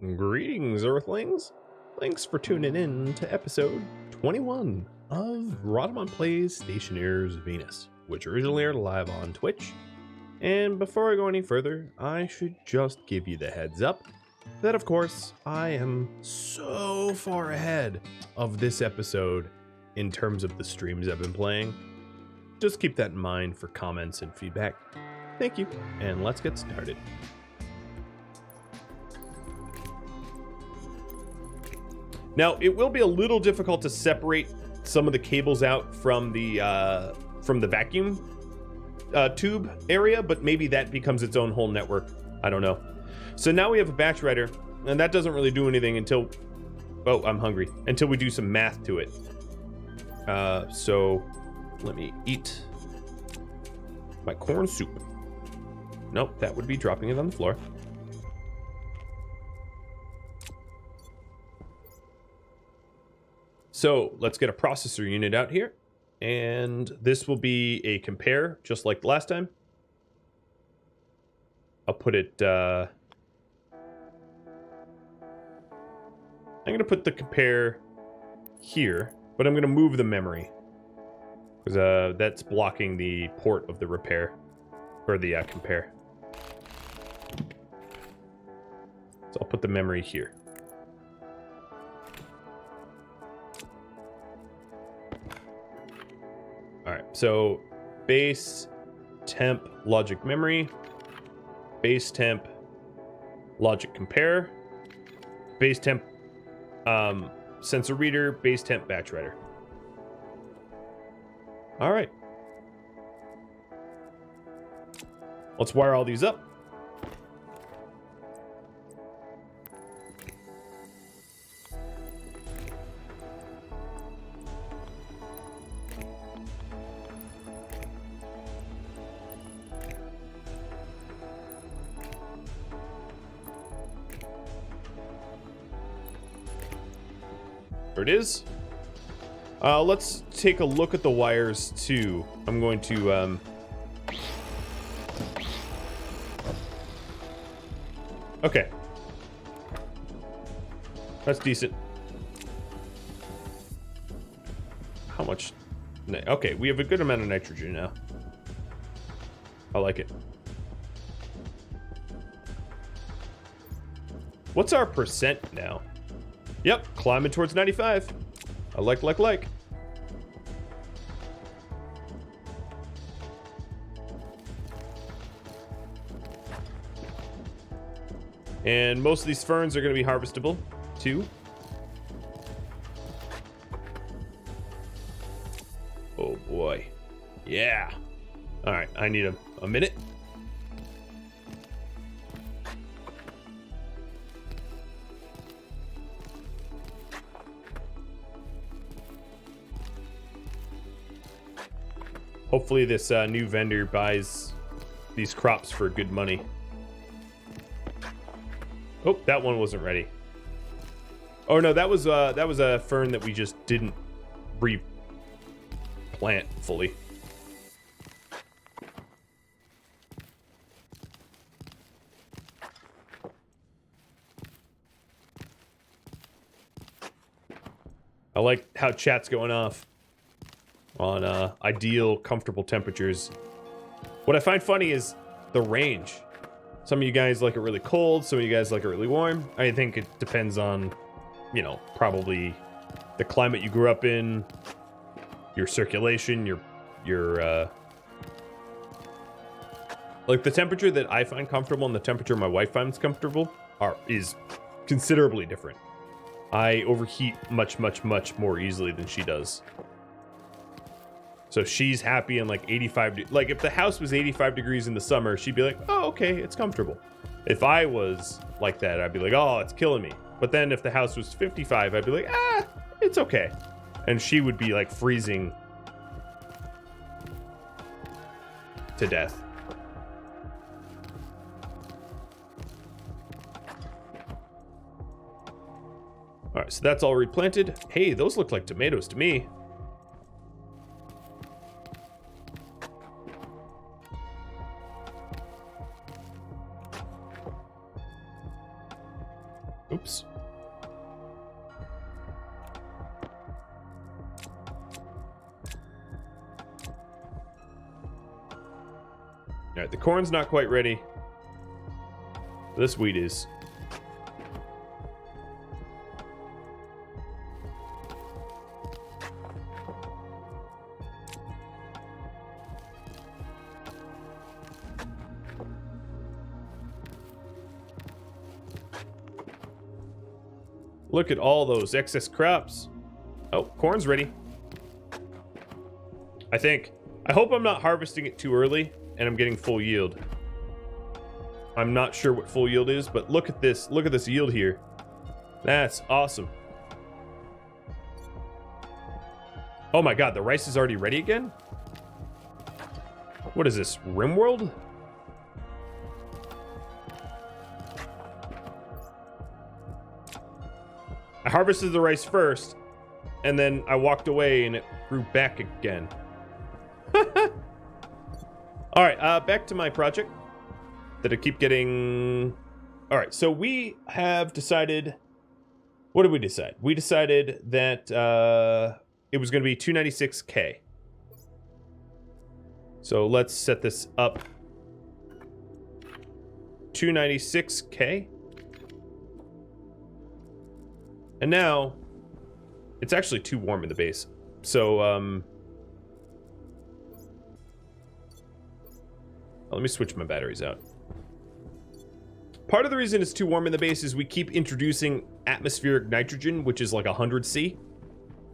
Greetings, Earthlings. Thanks for tuning in to episode 21 of Rhadamant Plays Stationeers Venus, which originally aired live on Twitch. And before I go any further, I should just give you the heads up that, of course, I am so far ahead of this episode in terms of the streams I've been playing. Just keep that in mind for comments and feedback. Thank you, and let's get started. Now, it will be a little difficult to separate some of the cables out from the vacuum tube area, but maybe that becomes its own whole network. I don't know. So now we have a batch writer, and that doesn't really do anything until... Oh, I'm hungry. Until we do some math to it. So let me eat my corn soup. Nope, that would be dropping it on the floor. So let's get a processor unit out here, and this will be a compare, just like the last time. I'll put it, I'm going to put the compare here, but I'm going to move the memory, because that's blocking the port of the repair, or the compare. So I'll put the memory here. Alright, so base temp logic memory, base temp logic compare, base temp sensor reader, base temp batch writer. Alright. Let's wire all these up. There it is. Let's take a look at the wires too. I'm going to okay. That's decent. How much? Okay, we have a good amount of nitrogen now. I like it. What's our percent now? Yep, climbing towards 95. I like. And most of these ferns are going to be harvestable, too. Oh, boy. Yeah. All right, I need a minute. Hopefully this new vendor buys these crops for good money. Oh, that one wasn't ready. Oh no, that was a fern that we just didn't replant fully. I like how chat's going off on ideal, comfortable temperatures. What I find funny is the range. Some of you guys like it really cold, some of you guys like it really warm. I think it depends on, you know, probably the climate you grew up in, your circulation, your like the temperature that I find comfortable and the temperature my wife finds comfortable is considerably different. I overheat much more easily than she does. So she's happy in like 85. Like if the house was 85 degrees in the summer, she'd be like, oh, okay, it's comfortable. If I was like that, I'd be like, oh, it's killing me. But then if the house was 55, I'd be like, it's okay. And she would be like freezing to death. All right, so that's all replanted. Hey, those look like tomatoes to me. Oops. All right, the corn's not quite ready. This wheat is. Look at all those excess crops. Oh, corn's ready. I think. I hope I'm not harvesting it too early and I'm getting full yield. I'm not sure what full yield is, but look at this. Look at this yield here. That's awesome. Oh my god, the rice is already ready again? What is this, RimWorld? I harvested the rice first, and then I walked away and it grew back again. Alright, back to my project that I keep getting... Alright, so we have decided... What did we decide? We decided that it was going to be 296K. So let's set this up. 296K. And now, it's actually too warm in the base. So, let me switch my batteries out. Part of the reason it's too warm in the base is we keep introducing atmospheric nitrogen, which is like 100C.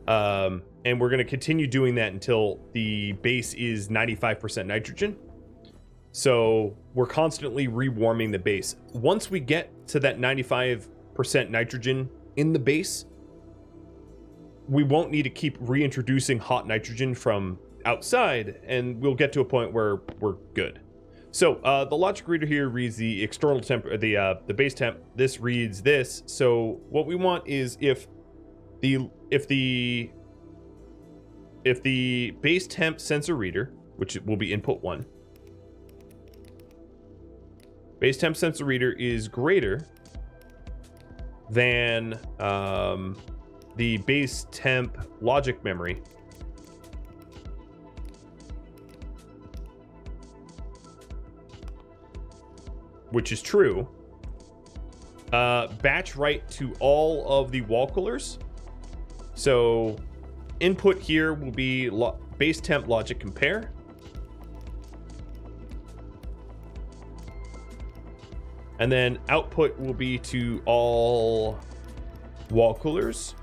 And we're going to continue doing that until the base is 95% nitrogen. So we're constantly rewarming the base. Once we get to that 95% nitrogen in the base, we won't need to keep reintroducing hot nitrogen from outside, and we'll get to a point where we're good. So the logic reader here reads the external temp, the base temp. This reads this. So what we want is if the base temp sensor reader, which will be input 1, base temp sensor reader is greater than the base temp logic memory, which is true, batch write to all of the wall coolers. So input here will be base temp logic compare. And then output will be to all wall coolers.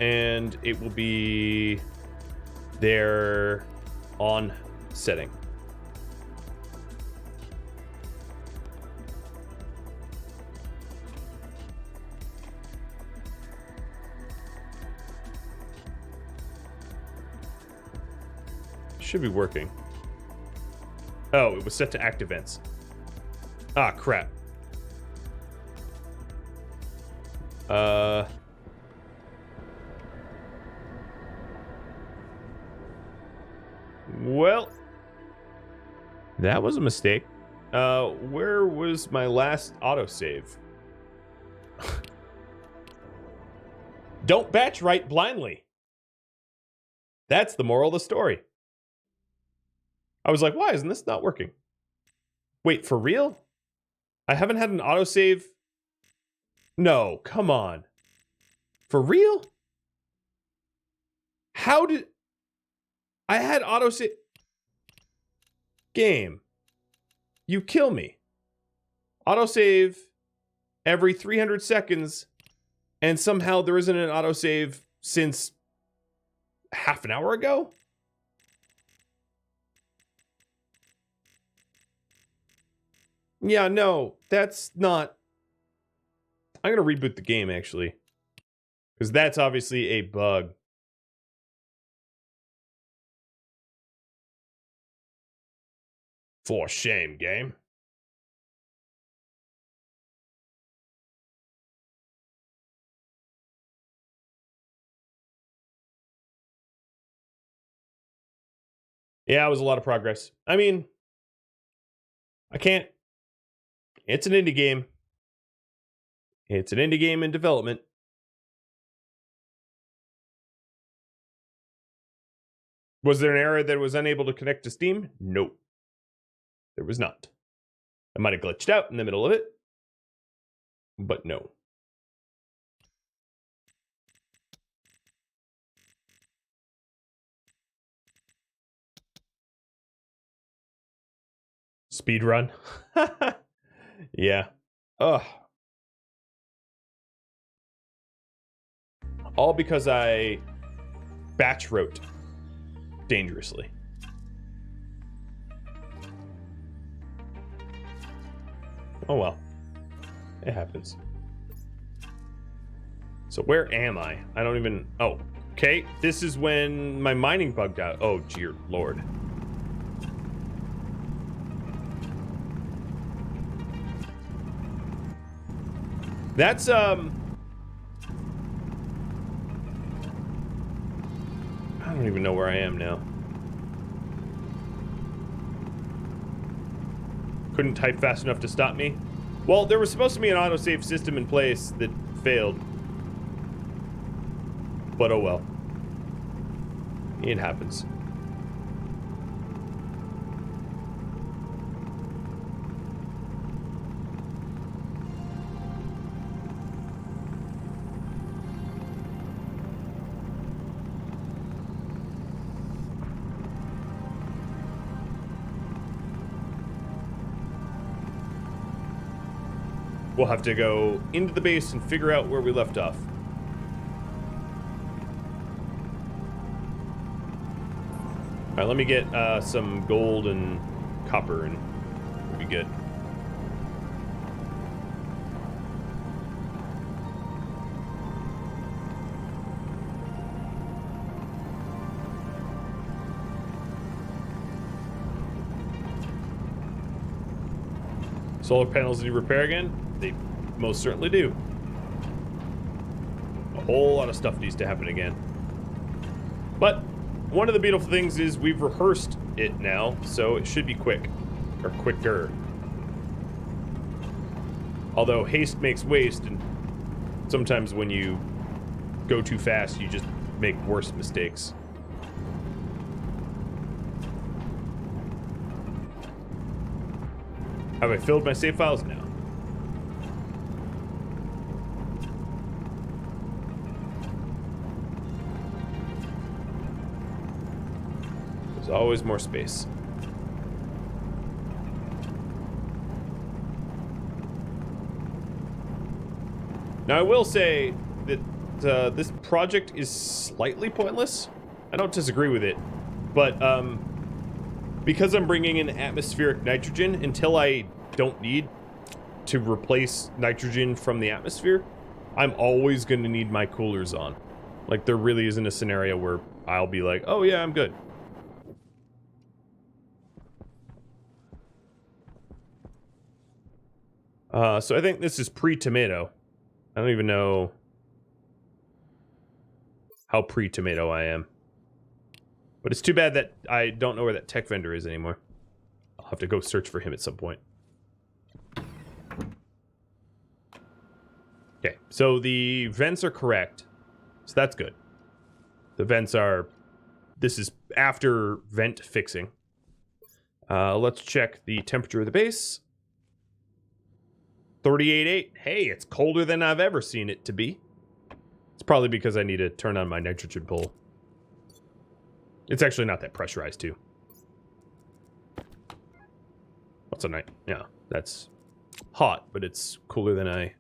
And it will be their on setting. Should be working. Oh, it was set to active events. Ah, crap. Well, that was a mistake. Where was my last autosave? Don't batch write blindly. That's the moral of the story. I was like, why isn't this not working? Wait, for real? I haven't had an autosave? No, come on. For real? How did... I had autosave... Game. You kill me. Autosave every 300 seconds, and somehow there isn't an autosave since half an hour ago? Yeah, no, that's not... I'm going to reboot the game, actually. Because that's obviously a bug. For shame, game. Yeah, it was a lot of progress. I mean, I can't It's an indie game. It's an indie game in development. Was there an error that was unable to connect to Steam? Nope. There was not. I might have glitched out in the middle of it, but no. Speed run. Yeah. Ugh. All because I batch wrote dangerously. Oh well. It happens. So where am I? I don't even... Oh, okay. This is when my mining bugged out. Oh, dear lord. That's, I don't even know where I am now. Couldn't type fast enough to stop me. Well, there was supposed to be an autosave system in place that failed. But oh well. It happens. We'll have to go into the base and figure out where we left off. All right, let me get some gold and copper and we'll be good. Solar panels need repair again? They most certainly do. A whole lot of stuff needs to happen again. But one of the beautiful things is we've rehearsed it now, so it should be quick. Or quicker. Although haste makes waste, and sometimes when you go too fast, you just make worse mistakes. Have I filled my save files? No. There's always more space. Now I will say that this project is slightly pointless. I don't disagree with it, but because I'm bringing in atmospheric nitrogen, until I don't need to replace nitrogen from the atmosphere, I'm always going to need my coolers on. Like, there really isn't a scenario where I'll be like, oh yeah, I'm good. So I think this is pre-tomato. I don't even know how pre-tomato I am. But it's too bad that I don't know where that tech vendor is anymore. I'll have to go search for him at some point. Okay, so the vents are correct. So that's good. The vents are... This is after vent fixing. Let's check the temperature of the base. 38.8. Hey, it's colder than I've ever seen it to be. It's probably because I need to turn on my nitrogen pull. It's actually not that pressurized, too. What's a night? Yeah, that's hot, but it's cooler than it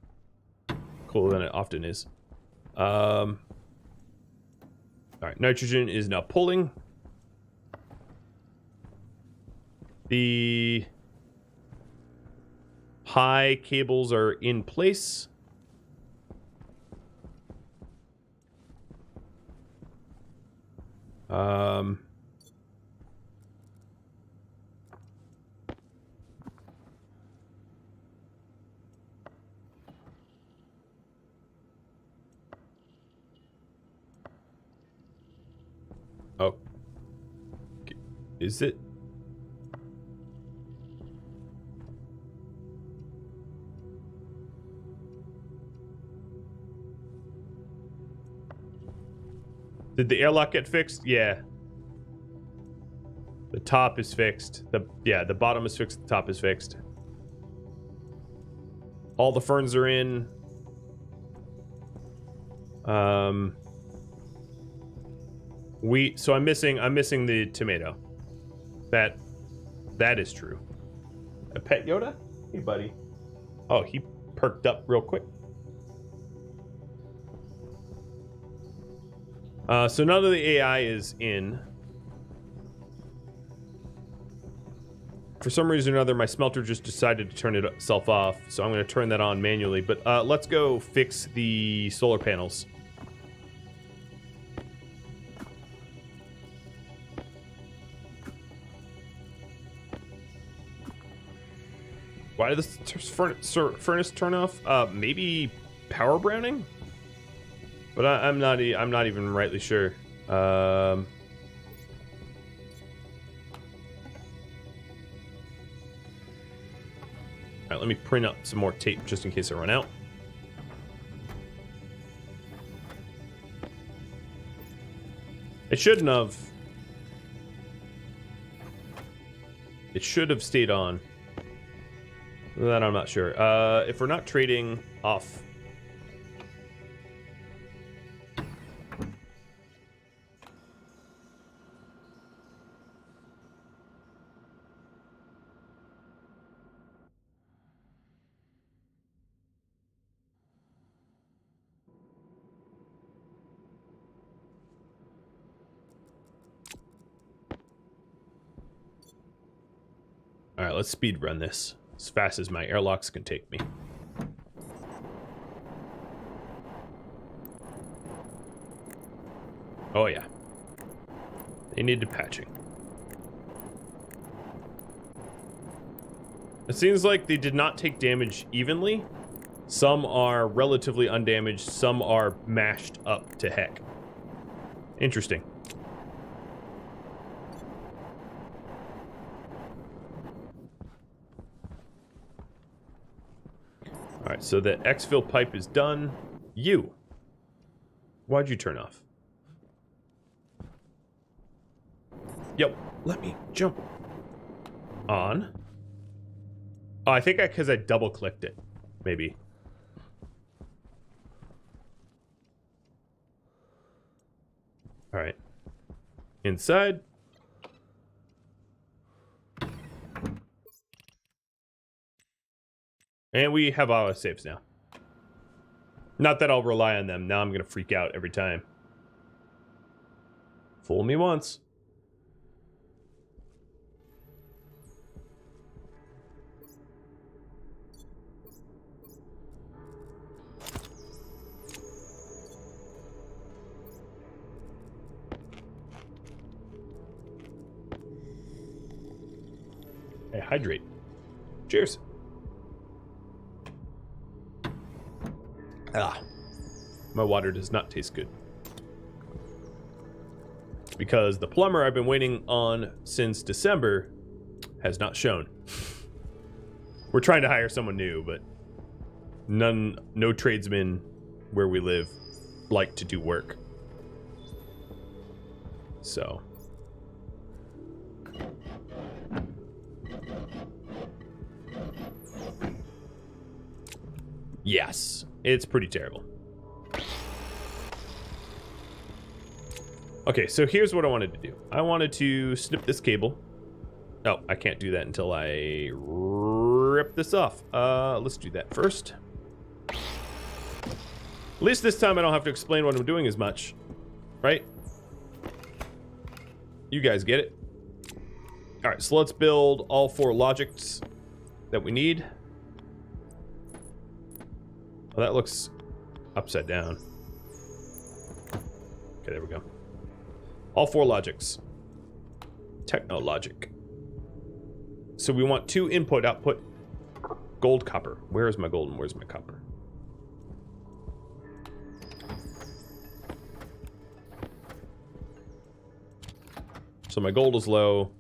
often is. All right, nitrogen is now pulling. The high cables are in place. Oh. Is it? Did the airlock get fixed? Yeah. The top is fixed. The bottom is fixed. The top is fixed. All the ferns are in. So I'm missing the tomato. That is true. A pet Yoda? Hey, buddy. Oh, he perked up real quick. So none of the AI is in. For some reason or another, my smelter just decided to turn itself off, so I'm going to turn that on manually. But let's go fix the solar panels. Why did this furnace turn off? Maybe power browning? But I'm not even rightly sure. Alright, let me print up some more tape just in case I run out. It shouldn't have. It should have stayed on. That I'm not sure. If we're not trading off. All right, let's speed run this as fast as my airlocks can take me. Oh yeah. They needed patching. It seems like they did not take damage evenly. Some are relatively undamaged, some are mashed up to heck. Interesting. Alright, so the exfil pipe is done. Why'd you turn off? Yo, let me jump on. Oh, I think because I double clicked it. Maybe. Alright. Inside. And we have auto saves now. Not that I'll rely on them. Now I'm going to freak out every time. Fool me once. Hey, hydrate. Cheers. Ah, my water does not taste good. Because the plumber I've been waiting on since December has not shown. We're trying to hire someone new, but no tradesmen where we live like to do work. So. Yes, it's pretty terrible. Okay, so here's what I wanted to do. I wanted to snip this cable. Oh, I can't do that until I rip this off. Let's do that first. At least this time I don't have to explain what I'm doing as much, right? You guys get it. All right, so let's build all 4 logics that we need. Well, that looks upside down. Okay, there we go. All 4 logics. Techno logic. So we want 2 input, output, gold, copper. Where is my gold and where's my copper? So my gold is low.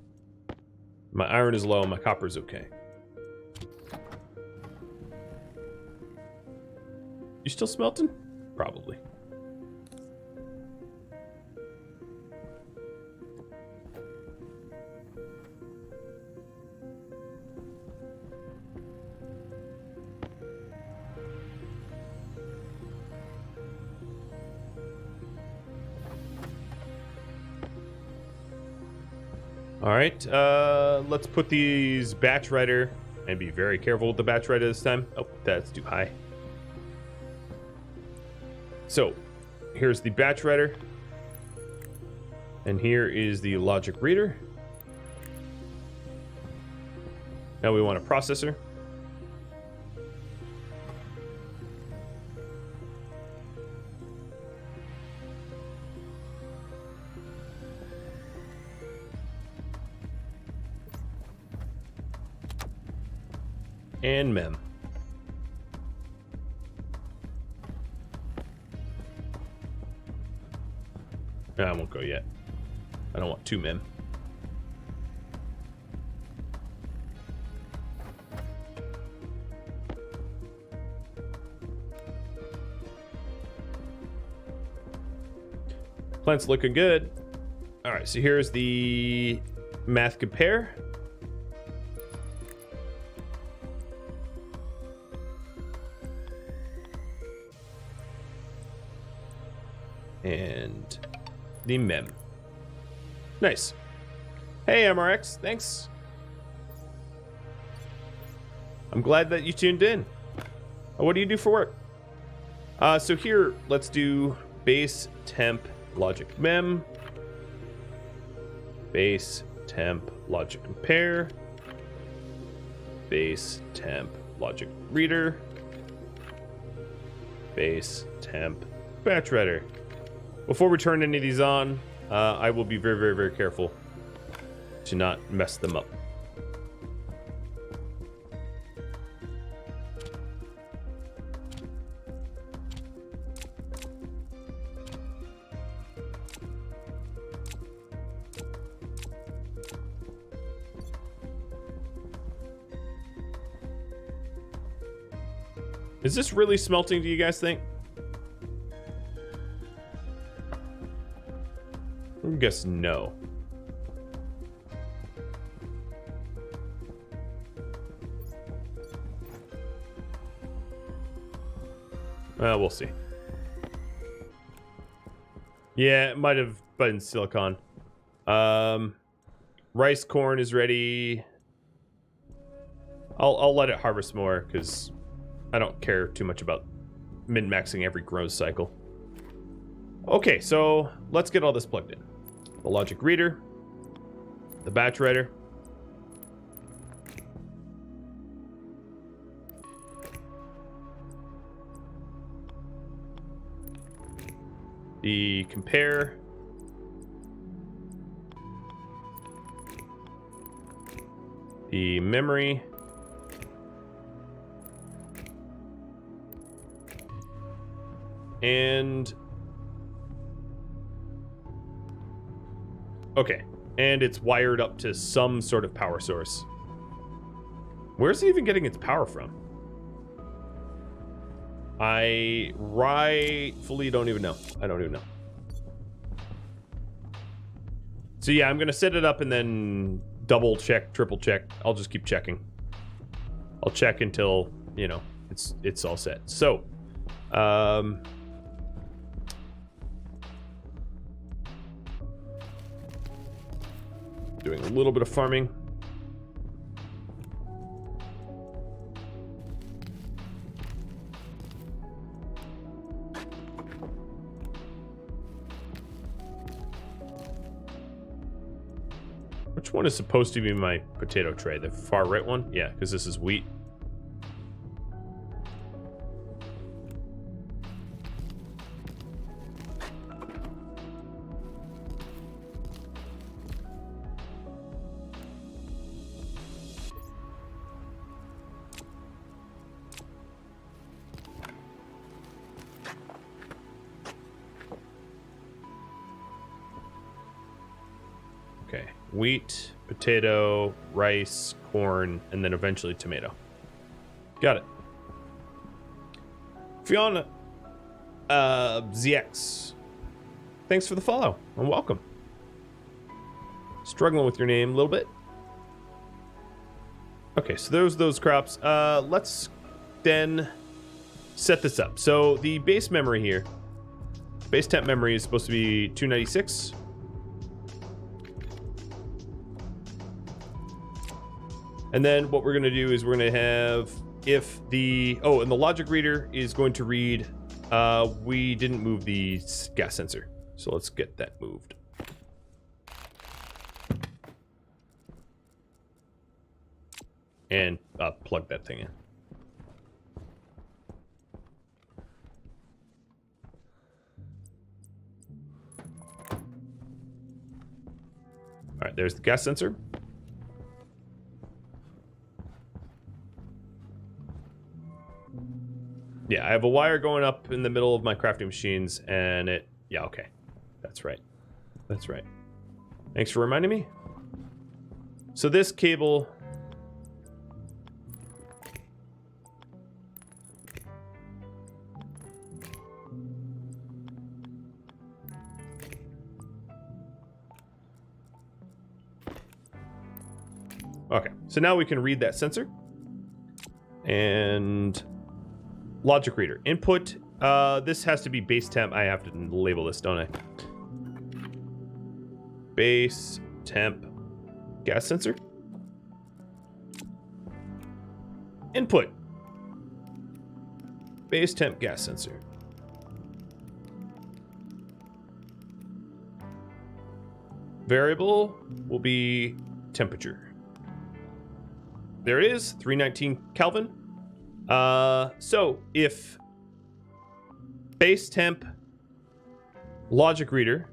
My iron is low. My copper is okay. You still smelting? Probably. All right, let's put these batch writer and be very careful with the batch writer this time. Oh, that's too high. So here's the batch writer, and here is the logic reader. Now we want a processor. And mem. No, I won't go yet. I don't want 2 mem. Plant's looking good. All right, so here's the math compare. And the mem. Nice. Hey, MRX, thanks. I'm glad that you tuned in. What do you do for work? So here, let's do base temp logic mem, base temp logic compare, base temp logic reader, base temp batch writer. Before we turn any of these on, I will be very, very, very careful to not mess them up. Is this really smelting, do you guys think? I guess no. We'll see. Yeah, it might have been silicon. Rice corn is ready. I'll let it harvest more because I don't care too much about min-maxing every grow cycle. Okay, so let's get all this plugged in. The logic reader, the batch writer, the compare, the memory, and okay, and it's wired up to some sort of power source. Where's it even getting its power from? I rightfully don't even know. I don't even know. So yeah, I'm gonna set it up and then double check, triple check. I'll just keep checking. I'll check until, you know, it's all set. So, doing a little bit of farming. Which one is supposed to be my potato tray? The far right one? Yeah, because this is wheat. Okay, wheat, potato, rice, corn, and then eventually tomato. Got it. Fiona, ZX, thanks for the follow and welcome. Struggling with your name a little bit. Okay, so there's those crops. Let's then set this up. So the base memory here, base temp memory is supposed to be 296. And then what we're going to do is we're going to have if the, oh, and the logic reader is going to read, we didn't move the gas sensor. So let's get that moved. And plug that thing in. All right, there's the gas sensor. Yeah, I have a wire going up in the middle of my crafting machines, and it... Yeah, okay. That's right. That's right. Thanks for reminding me. So this cable... Okay, so now we can read that sensor. And... Logic reader. Input. This has to be base temp. I have to label this, don't I? Base temp gas sensor. Input. Base temp gas sensor. Variable will be temperature. There it is, 319 Kelvin. So if base temp logic reader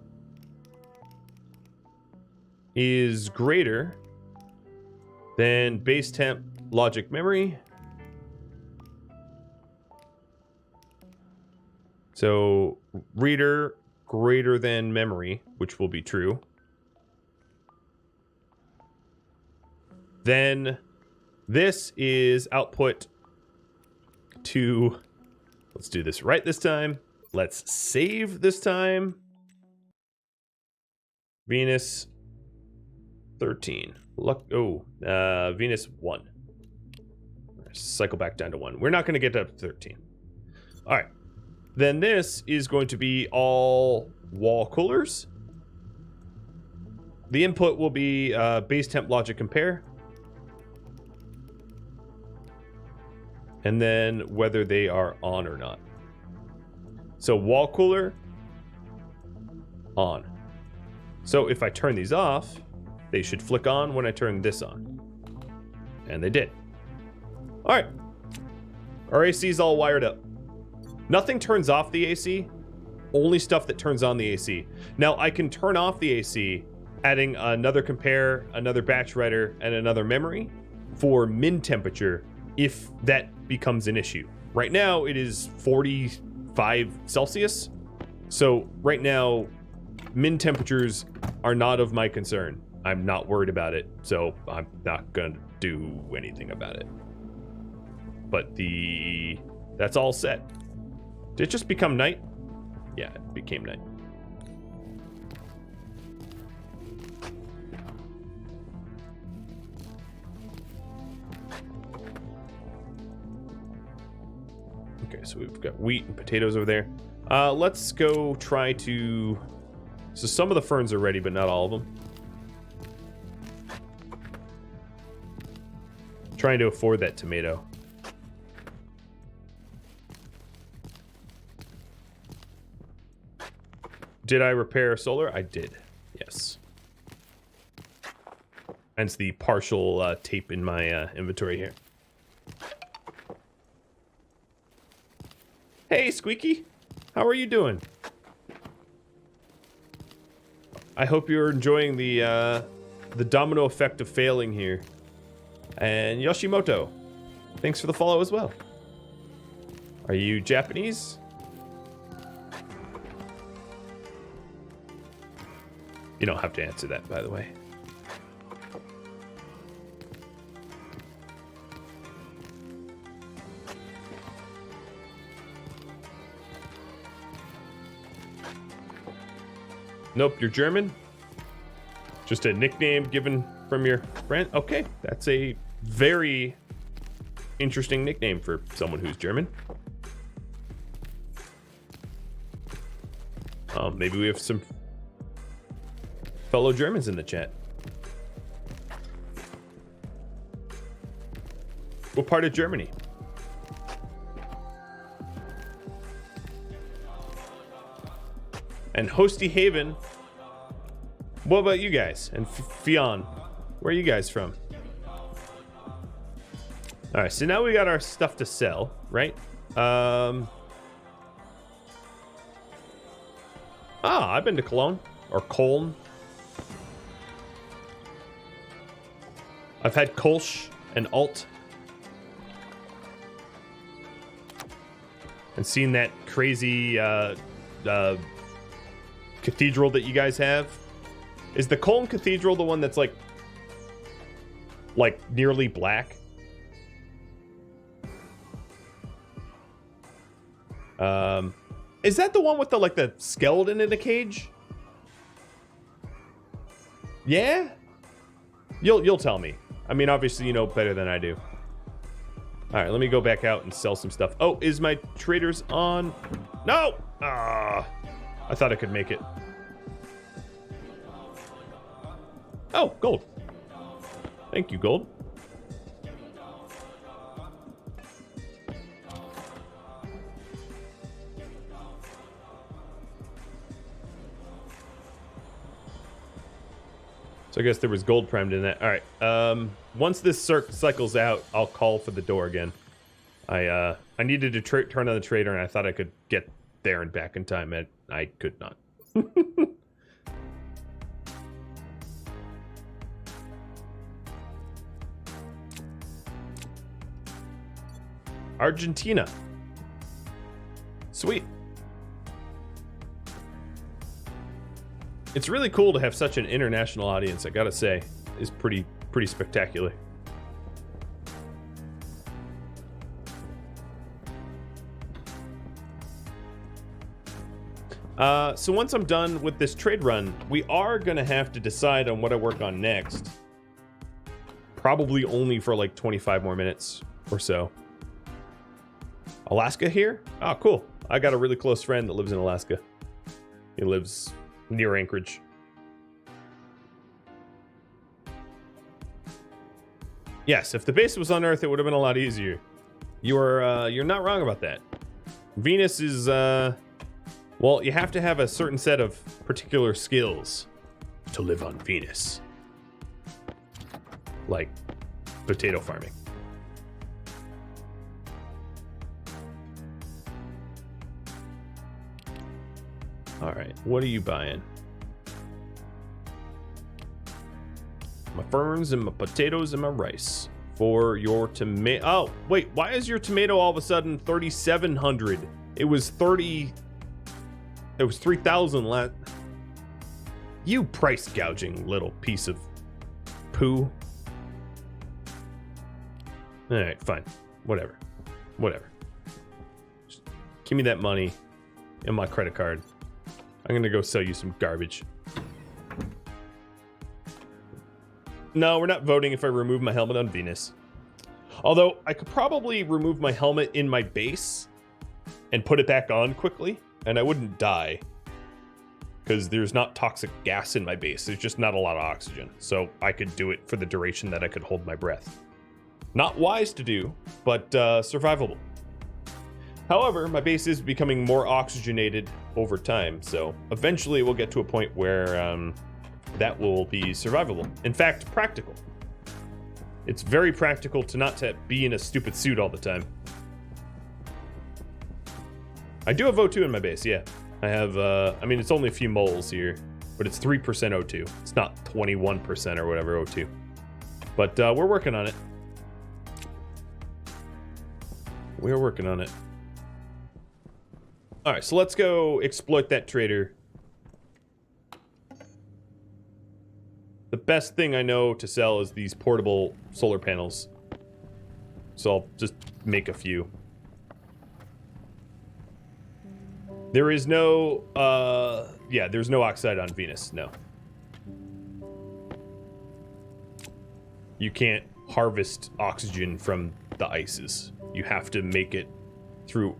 is greater than base temp logic memory, so reader greater than memory, which will be true, then this is output to, let's do this right this time. Let's save this time. Venus 13. Venus 1. Cycle back down to 1. We're not going to get up to 13. All right. Then this is going to be all wall coolers. The input will be base temp logic compare. And then whether they are on or not. So wall cooler, on. So if I turn these off, they should flick on when I turn this on. And they did. All right. Our AC is all wired up. Nothing turns off the AC, only stuff that turns on the AC. Now I can turn off the AC, adding another compare, another batch writer, and another memory for min temperature if that becomes an issue. Right now it is 45 Celsius. So right now min temperatures are not of my concern. I'm not worried about it, so I'm not gonna do anything about it. But that's all set. Did it just become night? Yeah, it became night. Okay, so we've got wheat and potatoes over there. Let's go try to... So some of the ferns are ready, but not all of them. Trying to afford that tomato. Did I repair solar? I did, yes. Hence the partial tape in my inventory here. Hey, Squeaky. How are you doing? I hope you're enjoying the domino effect of failing here. And Yoshimoto, thanks for the follow as well. Are you Japanese? You don't have to answer that, by the way. Nope, you're German? Just a nickname given from your friend? Okay, that's a very interesting nickname for someone who's German. Maybe we have some fellow Germans in the chat. What part of Germany? And Hosty Haven. What about you guys? And Fionn, where are you guys from? All right, so now we got our stuff to sell, right? I've been to Cologne or Cologne. I've had Kolsch and Alt. And seen that crazy cathedral that you guys have. Is the Cologne Cathedral the one that's like nearly black? Is that the one with the skeleton in a cage? Yeah? You'll tell me. I mean, obviously you know better than I do. All right, let me go back out and sell some stuff. Oh, is my traders on? No! I thought I could make it. Oh, gold. Thank you, gold. So I guess there was gold primed in that. All right. Once this cycles out, I'll call for the door again. I needed to turn on the trader, and I thought I could get there and back in time, and I could not. Argentina. Sweet. It's really cool to have such an international audience, I gotta say. It's pretty spectacular. So once I'm done with this trade run, we are gonna have to decide on what I work on next. Probably only for like 25 more minutes or so. Alaska here? Oh, cool. I got a really close friend that lives in Alaska. He lives near Anchorage. Yes, if the base was on Earth, it would have been a lot easier. You're not wrong about that. Venus is, well, you have to have a certain set of particular skills to live on Venus. Like potato farming. All right, what are you buying? My ferns and my potatoes and my rice. For your tomato. Oh, wait, why is your tomato all of a sudden 3,700? It was 3,000 last. You price gouging little piece of poo. All right, fine. Whatever. Just give me that money and my credit card. I'm gonna go sell you some garbage. No, we're not voting if I remove my helmet on Venus. Although, I could probably remove my helmet in my base and put it back on quickly, and I wouldn't die. Because there's not toxic gas in my base. There's just not a lot of oxygen. So I could do it for the duration that I could hold my breath. Not wise to do, but survivable. However, my base is becoming more oxygenated over time, so eventually we'll get to a point where that will be survivable. In fact, practical. It's very practical to not to be in a stupid suit all the time. I do have O2 in my base, yeah. I have, I mean, it's only a few moles here, but it's 3% O2. It's not 21% or whatever O2. But we're working on it. We're working on it. All right, so let's go exploit that trader. The best thing I know to sell is these portable solar panels. So I'll just make a few. There is no, yeah, there's no oxide on Venus, no. You can't harvest oxygen from the ices. You have to make it through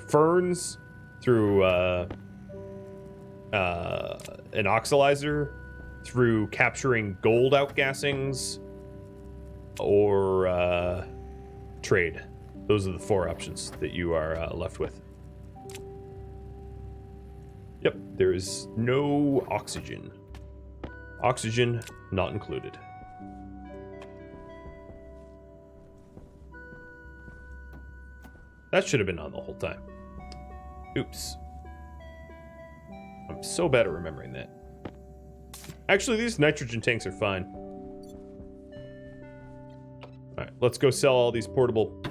ferns, through an oxylizer, through capturing gold outgassings, or trade. Those are the 4 options that you are left with. Yep, there is no oxygen. Oxygen not included. That should have been on the whole time. Oops. I'm so bad at remembering that. Actually, these nitrogen tanks are fine. Alright, let's go sell all these portable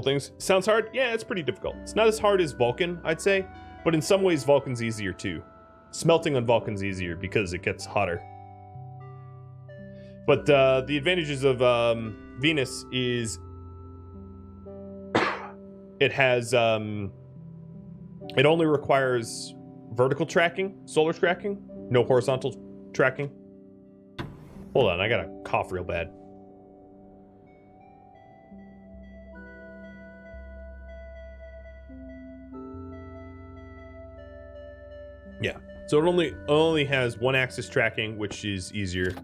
things. Sounds hard? Yeah, it's pretty difficult. It's not as hard as Vulcan, I'd say, but in some ways Vulcan's easier too. Smelting on Vulcan's easier because it gets hotter. But the advantages of Venus is it has it only requires vertical tracking, solar tracking, no horizontal tracking. Hold on, I gotta cough real bad. Yeah, so it only has 1-axis tracking, which is easier.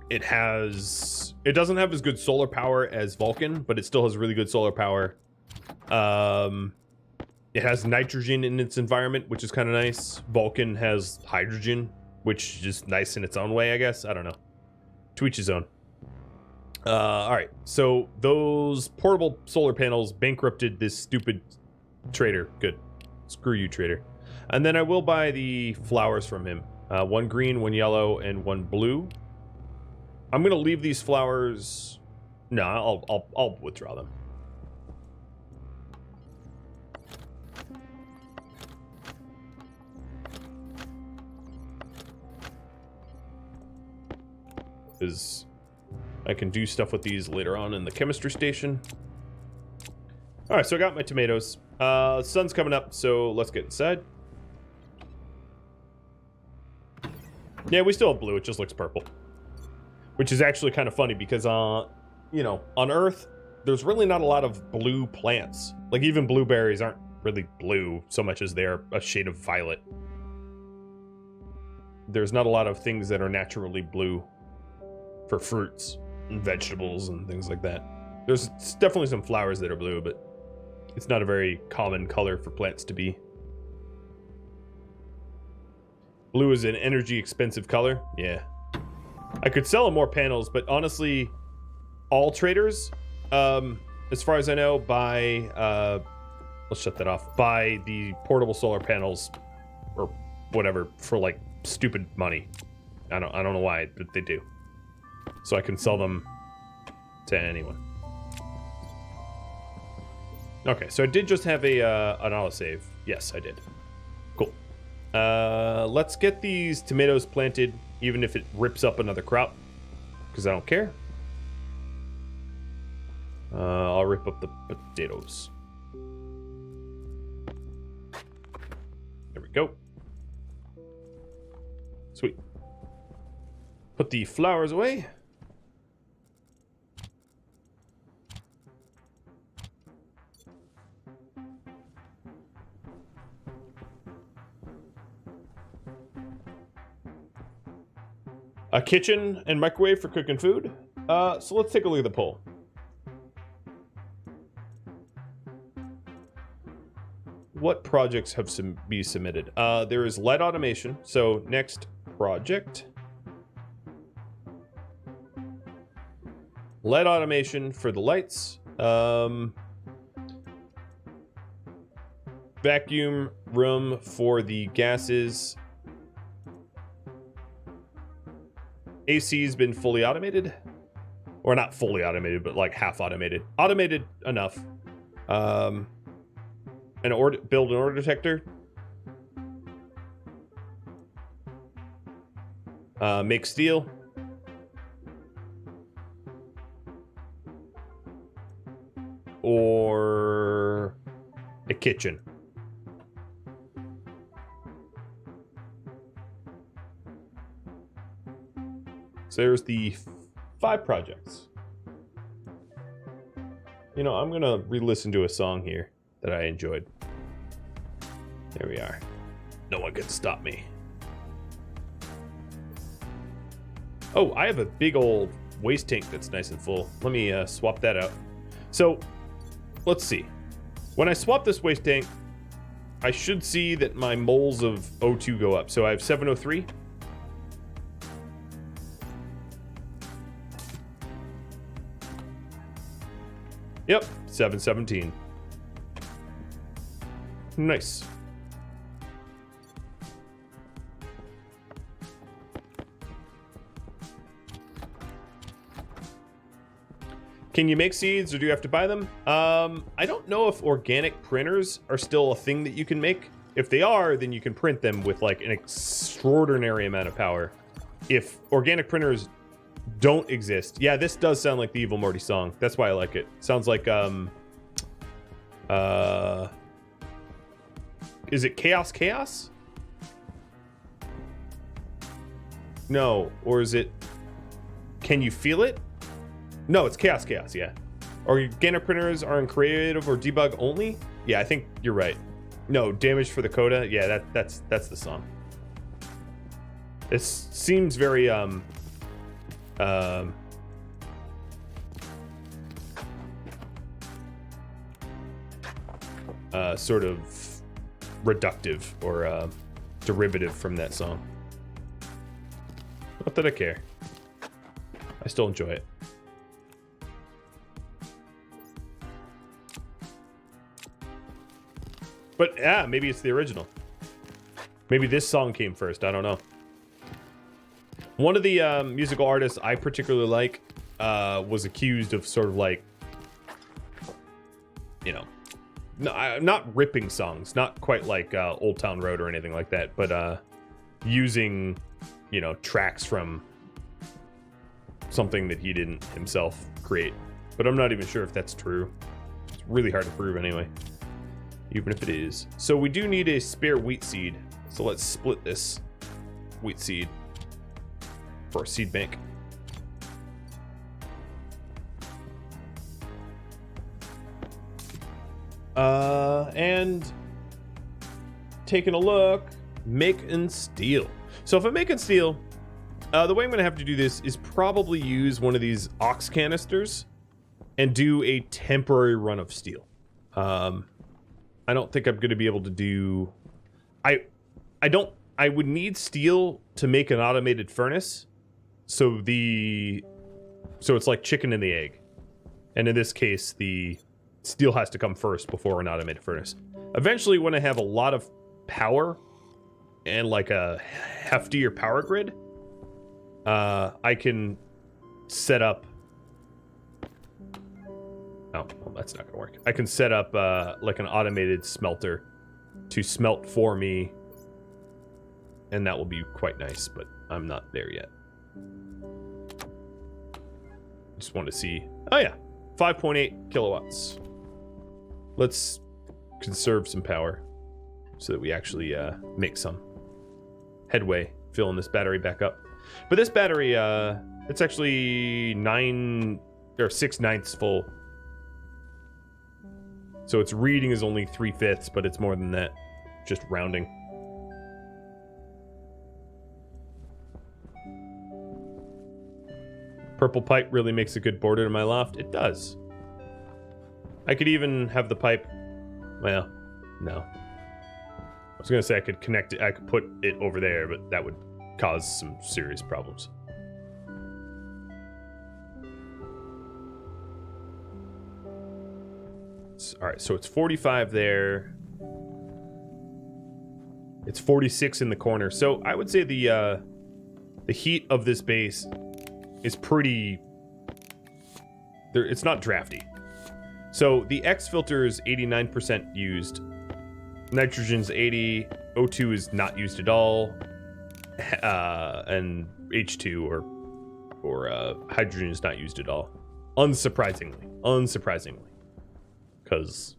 It doesn't have as good solar power as Vulcan, but it still has really good solar power. It has nitrogen in its environment, which is kind of nice. Vulcan has hydrogen, which is nice in its own way, I guess. I don't know. To each his own. All right, so those portable solar panels bankrupted this stupid trader. Good. Screw you, trader. And then I will buy the flowers from him. 1 green, 1 yellow, and 1 blue. I'm gonna leave these flowers. No, I'll withdraw them. Because I can do stuff with these later on in the chemistry station. All right, so I got my tomatoes. Sun's coming up, so let's get inside. Yeah, we still have blue. It just looks purple. Which is actually kind of funny because, you know, on Earth, there's really not a lot of blue plants. Like, even blueberries aren't really blue so much as they're a shade of violet. There's not a lot of things that are naturally blue for fruits and vegetables and things like that. There's definitely some flowers that are blue, but it's not a very common color for plants to be. Blue is an energy expensive color. Yeah. I could sell more panels, but honestly, all traders, as far as I know, buy, let's shut that off, buy the portable solar panels or whatever for like stupid money. I don't know why, but they do. So I can sell them to anyone. Okay, so I did just have an autosave. Yes, I did. Cool. Let's get these tomatoes planted, even if it rips up another crop, because I don't care. I'll rip up the potatoes. There we go. Sweet. Put the flowers away. A kitchen and microwave for cooking food. So let's take a look at the poll. What projects have be submitted? There is light automation. So next project. Light automation for the lights. Vacuum room for the gases. AC's been fully automated. Or not fully automated, but like half automated. Automated enough. Build an order detector. Make steel. Or a kitchen. So there's the 5 projects. You know, I'm gonna re-listen to a song here that I enjoyed. There we are. No one can stop me. Oh, I have a big old waste tank that's nice and full. Let me swap that out. So, let's see. When I swap this waste tank, I should see that my moles of O2 go up. So I have 703. Yep, 717. Nice. Can you make seeds or do you have to buy them? I don't know if organic printers are still a thing that you can make. If they are, then you can print them with like an extraordinary amount of power. If organic printers don't exist, yeah, this does sound like the Evil Morty song. That's why I like it. Sounds like is it Chaos Chaos? No, or is it Can You Feel It? No, it's Chaos Chaos, yeah. Organic printers are in creative or debug only? Yeah, I think you're right. No, Damage for the Coda. Yeah, that's the song. It seems very sort of reductive or derivative from that song. Not that I care. I still enjoy it. But yeah, maybe it's the original. Maybe this song came first. I don't know. One of the musical artists I particularly like was accused of sort of like, you know, not ripping songs, not quite like Old Town Road or anything like that, but using, you know, tracks from something that he didn't himself create. But I'm not even sure if that's true. It's really hard to prove anyway, even if it is. So we do need a spare wheat seed. So let's split this wheat seed for a seed bank. And taking a look, making steel. So if I'm making steel, the way I'm going to have to do this is probably use one of these ox canisters and do a temporary run of steel. I don't think I'm going to be able to do... I would need steel to make an automated furnace. So it's like chicken and the egg. And in this case, the steel has to come first before an automated furnace. Eventually, when I have a lot of power and like a heftier power grid, I can set up... Oh, well, that's not gonna work. I can set up like an automated smelter to smelt for me, and that will be quite nice, but I'm not there yet. Just want to see... Oh yeah, 5.8 kilowatts. Let's conserve some power so that we actually make some headway filling this battery back up. But this battery, it's actually 6/9 full. So its reading is only 3/5, but it's more than that. Just rounding. Purple pipe really makes a good border to my loft. It does. I could even have the pipe... Well, no. I was going to say I could connect it, I could put it over there, but that would cause some serious problems. Alright, so it's 45 there. It's 46 in the corner. So I would say the heat of this base is pretty... It's not drafty. So the X filter is 89% used. Nitrogen's 80. O2 is not used at all. And H2 or hydrogen is not used at all. Unsurprisingly. Because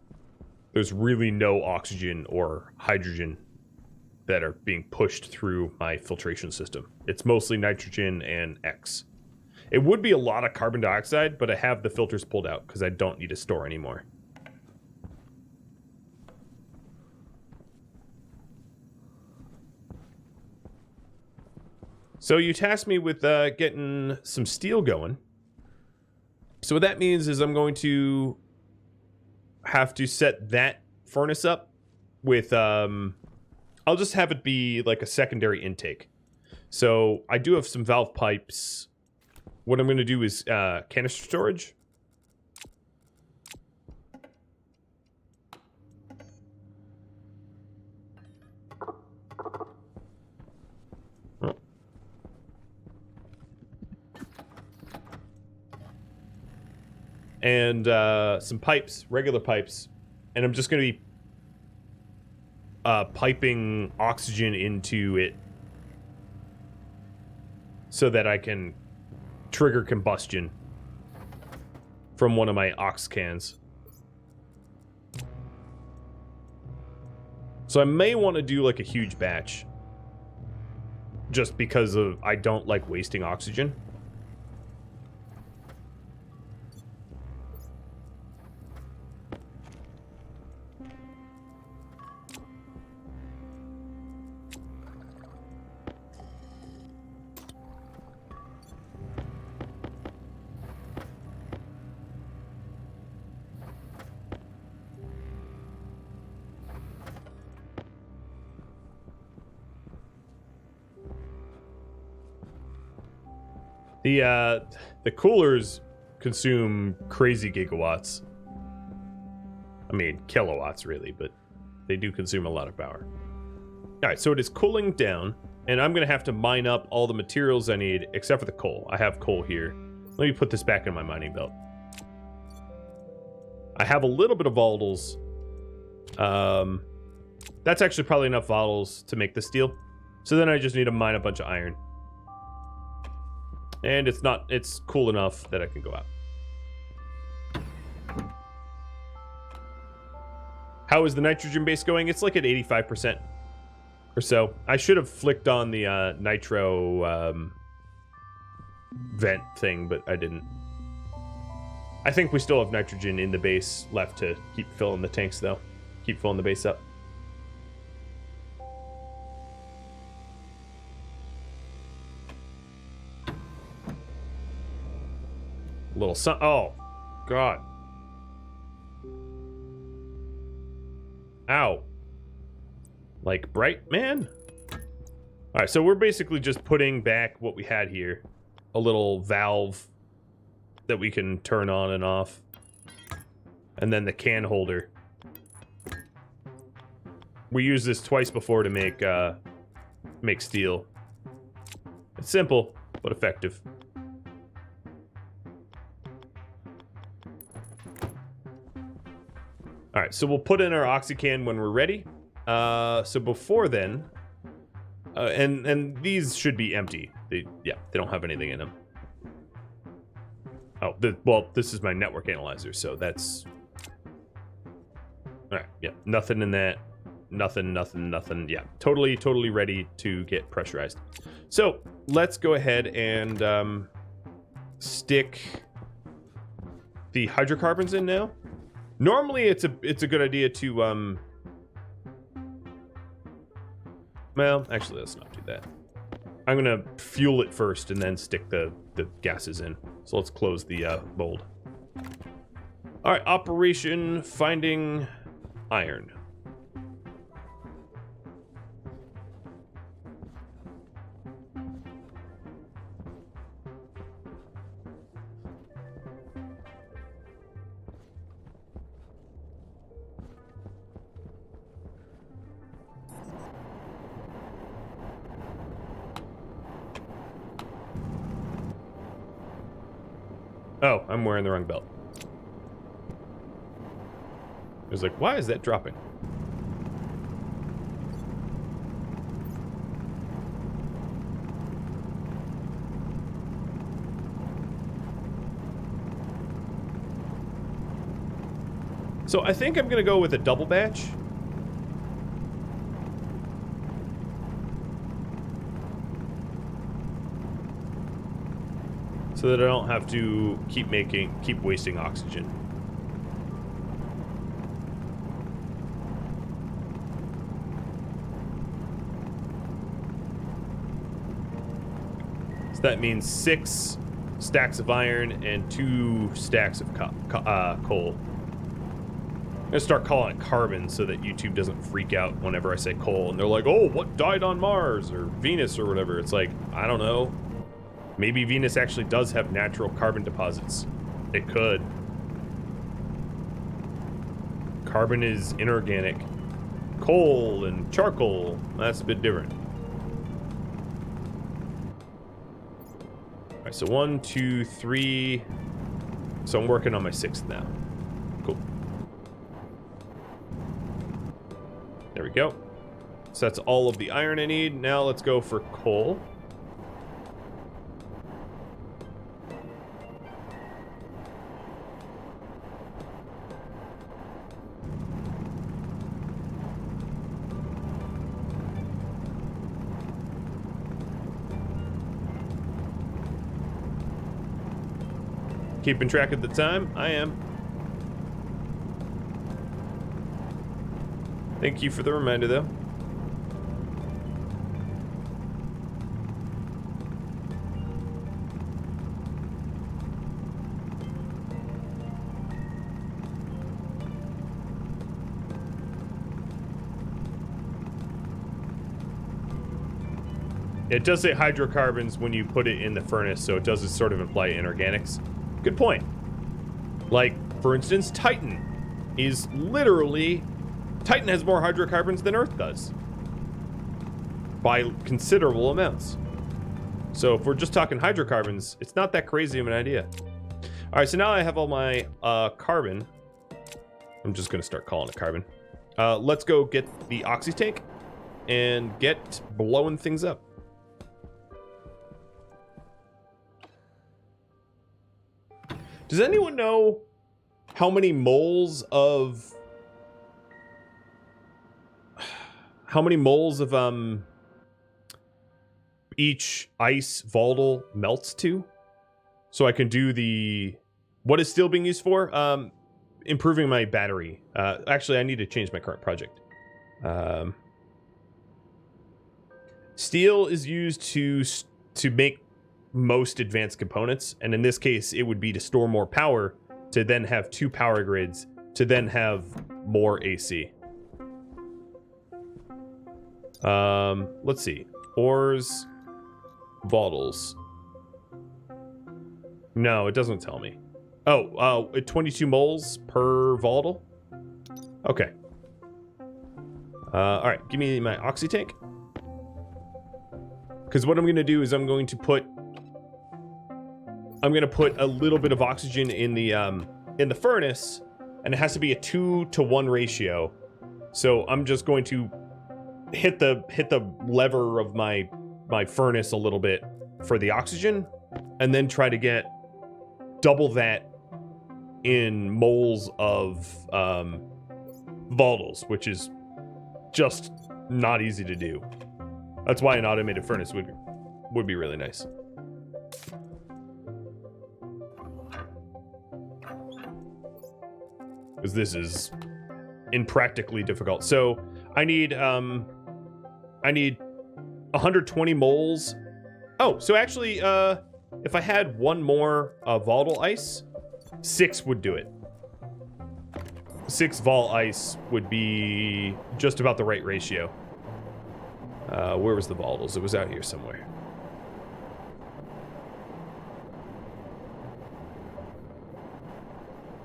there's really no oxygen or hydrogen that are being pushed through my filtration system. It's mostly nitrogen and X. It would be a lot of carbon dioxide, but I have the filters pulled out because I don't need to store anymore. So you tasked me with getting some steel going. So what that means is I'm going to have to set that furnace up with, I'll just have it be like a secondary intake. So I do have some valve pipes. What I'm going to do is canister storage. And some pipes, regular pipes, and I'm just going to be piping oxygen into it so that I can trigger combustion from one of my ox cans. So I may want to do like a huge batch just because of I don't like wasting oxygen. The coolers consume crazy gigawatts. I mean, kilowatts, really, but they do consume a lot of power. Alright, so it is cooling down, and I'm going to have to mine up all the materials I need, except for the coal. I have coal here. Let me put this back in my mining belt. I have a little bit of volatiles. That's actually probably enough volatiles to make the steel. So then I just need to mine a bunch of iron. And it's cool enough that I can go out. How is the nitrogen base going? It's like at 85% or so. I should have flicked on the nitro vent thing, but I didn't. I think we still have nitrogen in the base left to keep filling the tanks, though. Keep filling the base up. Little sun. Oh, God. Ow. Like, bright man? Alright, so we're basically just putting back what we had here. A little valve that we can turn on and off. And then the can holder. We used this twice before to make steel. It's simple, but effective. Alright, so we'll put in our oxycan when we're ready. So before then, and these should be empty. They don't have anything in them. Oh, well, this is my network analyzer, so that's... Alright, yeah, nothing in that. Nothing, yeah. Totally ready to get pressurized. So, let's go ahead and stick the hydrocarbons in now. Normally, it's a good idea to, well, actually, let's not do that. I'm gonna fuel it first and then stick the gases in. So let's close the mold. All right, operation finding iron. Oh, I'm wearing the wrong belt. I was like, why is that dropping? So I think I'm gonna go with a double batch. So that I don't have to keep wasting oxygen. So that means 6 stacks of iron and 2 stacks of coal. I'm gonna start calling it carbon so that YouTube doesn't freak out whenever I say coal and they're like, oh, what died on Mars or Venus or whatever. It's like, I don't know. Maybe Venus actually does have natural carbon deposits. It could. Carbon is inorganic. Coal and charcoal, that's a bit different. All right, so 1, 2, 3. So I'm working on my 6th now. Cool. There we go. So that's all of the iron I need. Now let's go for coal. Keeping track of the time? I am. Thank you for the reminder, though. It does say hydrocarbons when you put it in the furnace, so it does sort of imply inorganics. Good point. Like, for instance, Titan is literally... Titan has more hydrocarbons than Earth does. By considerable amounts. So if we're just talking hydrocarbons, it's not that crazy of an idea. Alright, so now I have all my carbon. I'm just going to start calling it carbon. Let's go get the oxy tank and get blowing things up. Does anyone know how many moles of each ice volatile melts to? So I can do what is steel being used for? Improving my battery. Actually, I need to change my current project. Steel is used to make most advanced components, and in this case it would be to store more power, to then have 2 power grids, to then have more AC. Let's see. Ores, volatiles. No, it doesn't tell me. Oh, 22 moles per volatile? Okay. Alright, give me my oxy tank. Because what I'm going to do is I'm going to put a little bit of oxygen in the furnace, and it has to be a 2-to-1 ratio. So I'm just going to hit the lever of my furnace a little bit for the oxygen, and then try to get double that in moles of volatiles, which is just not easy to do. That's why an automated furnace would be really nice. Because this is impractically difficult. So I need 120 moles. Oh, so actually, if I had one more volatile ice, 6 would do it. 6 vol ice would be just about the right ratio. Where was the volatiles? It was out here somewhere.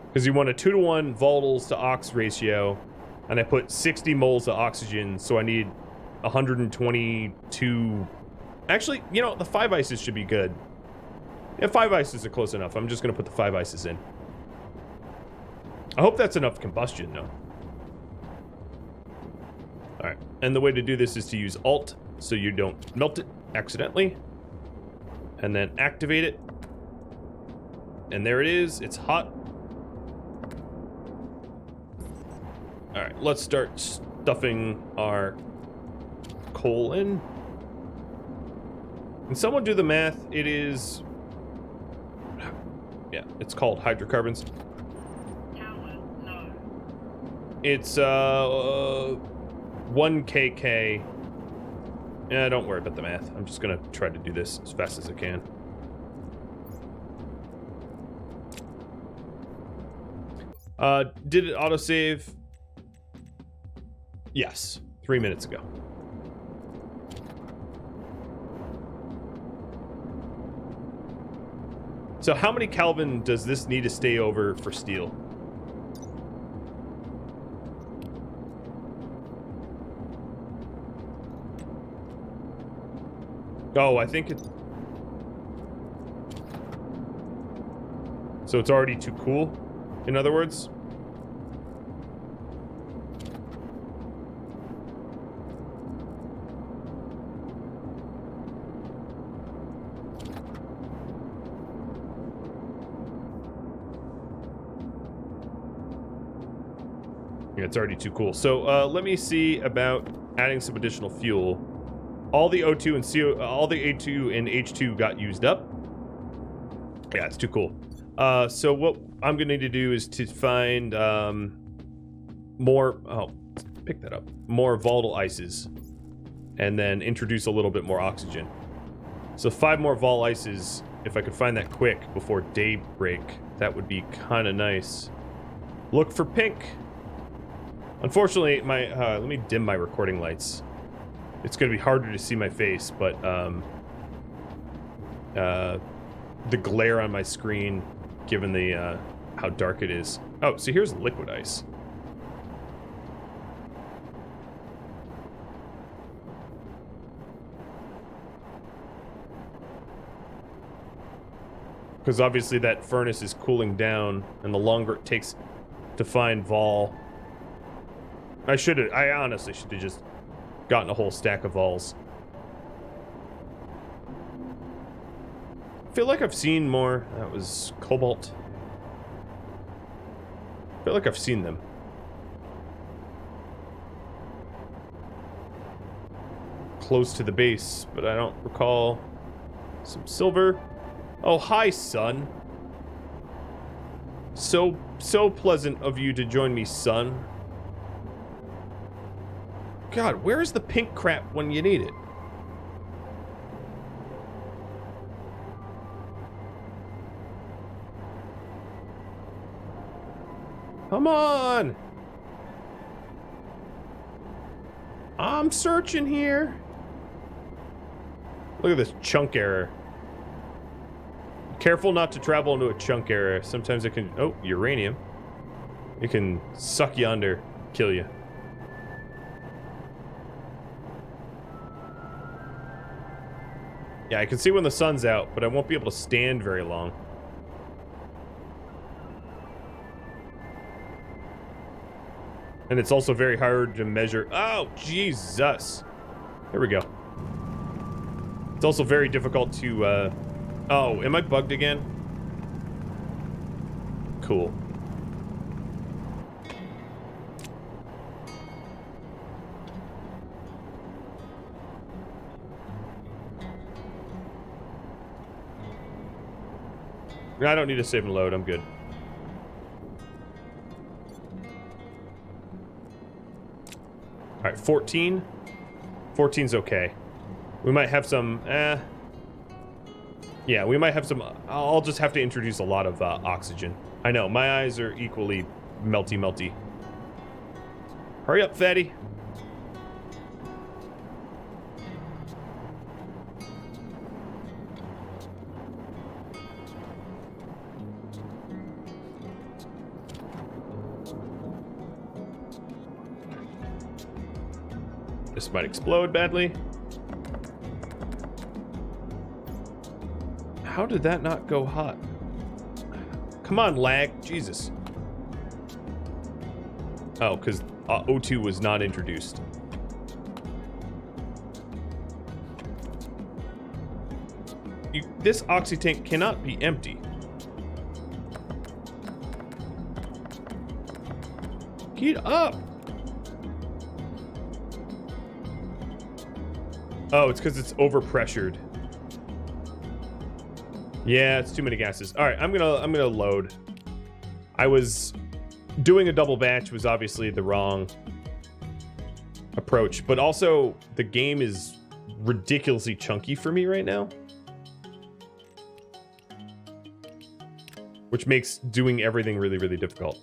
Because you want a 2-to-1 volatiles to ox ratio, and I put 60 moles of oxygen, so I need 122. Actually, you know, the 5 ices should be good. Yeah, 5 ices are close enough. I'm just going to put the 5 ices in. I hope that's enough combustion, though. Alright, and the way to do this is to use Alt, so you don't melt it accidentally. And then activate it. And there it is. It's hot. Alright, let's start stuffing our coal in. Can someone do the math? It is... yeah, it's called hydrocarbons. It's 1 kk. Yeah, don't worry about the math. I'm just gonna try to do this as fast as I can. Did it autosave? Yes, 3 minutes ago. So how many Kelvin does this need to stay over for steel? Oh, I think it... So it's already too cool, in other words? Yeah, it's already too cool. So let me see about adding some additional fuel. All the O2 and CO, all the A2 and H2 got used up. Yeah, it's too cool. So what I'm gonna need to do is to find more. Oh, pick that up. More volatile ices, and then introduce a little bit more oxygen. So 5 more vol ices. If I could find that quick before daybreak, that would be kind of nice. Look for pink. Unfortunately, my let me dim my recording lights. It's going to be harder to see my face, but the glare on my screen, given the how dark it is. Oh, so here's liquid ice. Because obviously that furnace is cooling down, and the longer it takes to find vol... I honestly should have just gotten a whole stack of vols. I feel like I've seen more. That was cobalt. I feel like I've seen them. Close to the base, but I don't recall. Some silver. Oh, hi, son. So pleasant of you to join me, son. God, where is the pink crap when you need it? Come on! I'm searching here. Look at this chunk error. Careful not to travel into a chunk error. Sometimes it can... Oh, uranium. It can suck you under, kill you. Yeah, I can see when the sun's out, but I won't be able to stand very long. And it's also very hard to measure... Oh, Jesus! Here we go. It's also very difficult to, Oh, am I bugged again? Cool. I don't need to save and load, I'm good. Alright, 14. 14's okay. We might have some, yeah, we might have some... I'll just have to introduce a lot of oxygen. I know, my eyes are equally melty. Hurry up, fatty. This might explode badly. How did that not go hot? Come on, lag. Jesus. Oh, because O2 was not introduced. This oxy tank cannot be empty. Get up! Oh, it's because it's overpressured. Yeah, it's too many gases. All right, I'm gonna load. I was doing a double batch was obviously the wrong approach, but also the game is ridiculously chunky for me right now, which makes doing everything really, really difficult.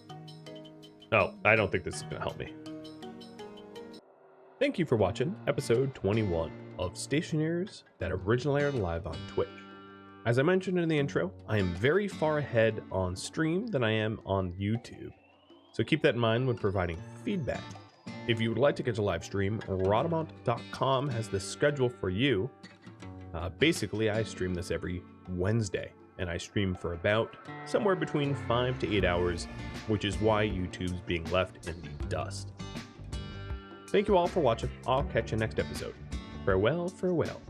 Oh, I don't think this is going to help me. Thank you for watching episode 21 of Stationeers that originally aired live on Twitch. As I mentioned in the intro, I am very far ahead on stream than I am on YouTube, so keep that in mind when providing feedback. If you would like to catch a live stream, Rhadamant.com has the schedule for you. Basically, I stream this every Wednesday, and I stream for about somewhere between 5 to 8 hours, which is why YouTube's being left in the dust. Thank you all for watching. I'll catch you next episode. Farewell, farewell.